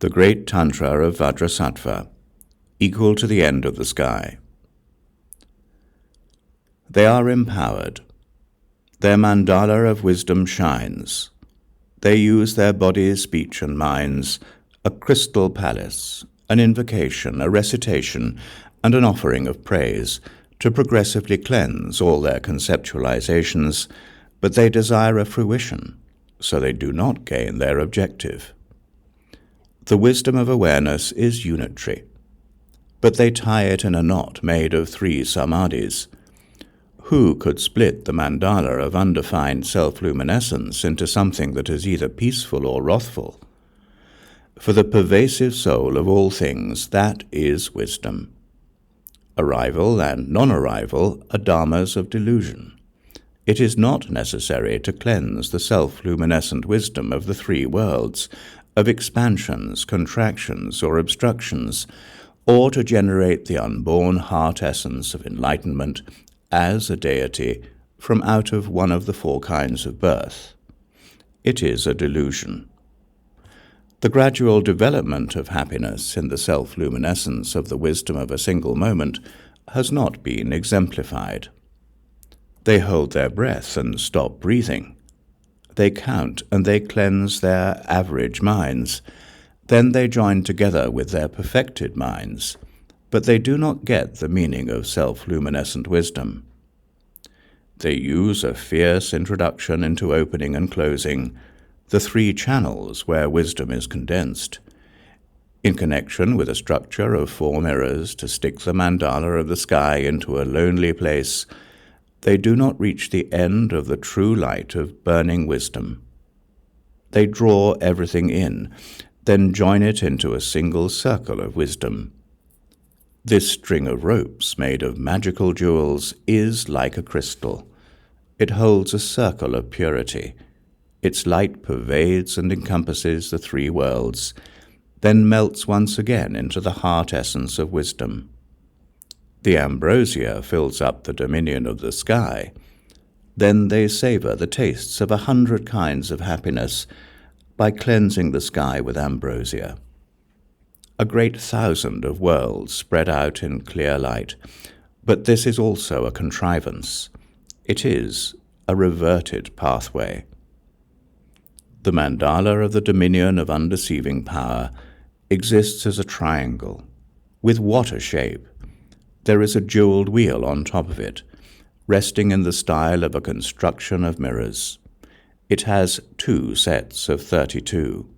The Great Tantra of Vajrasattva, equal to the end of the sky. They are empowered. Their mandala of wisdom shines. They use their bodies, speech, and minds, a crystal palace, an invocation, a recitation, and an offering of praise, to progressively cleanse all their conceptualizations, but they desire a fruition, so they do not gain their objective. The wisdom of awareness is unitary, but they tie it in a knot made of 3 samadhis. Who could split the mandala of undefined self-luminescence into something that is either peaceful or wrathful? For the pervasive soul of all things, that is wisdom. Arrival and non-arrival are dharmas of delusion. It is not necessary to cleanse the self-luminescent wisdom of the 3 worlds, of expansions, contractions, or obstructions, or to generate the unborn heart essence of enlightenment as a deity from out of one of the 4 kinds of birth. It is a delusion. The gradual development of happiness in the self-luminescence of the wisdom of a single moment has not been exemplified. They hold their breath and stop breathing. They count and they cleanse their average minds. Then they join together with their perfected minds, but they do not get the meaning of self-luminescent wisdom. They use a fierce introduction into opening and closing, the 3 channels where wisdom is condensed, in connection with a structure of 4 mirrors to stick the mandala of the sky into a lonely place. They do not reach the end of the true light of burning wisdom. They draw everything in, then join it into a single circle of wisdom. This string of ropes made of magical jewels is like a crystal. It holds a circle of purity. Its light pervades and encompasses the 3 worlds, then melts once again into the heart essence of wisdom. The ambrosia fills up the dominion of the sky. Then they savor the tastes of 100 kinds of happiness by cleansing the sky with ambrosia. A great 1,000 of worlds spread out in clear light, but this is also a contrivance. It is a reverted pathway. The mandala of the dominion of undeceiving power exists as a triangle. With what a shape! There is a jeweled wheel on top of it, resting in the style of a construction of mirrors. It has 2 sets of 32.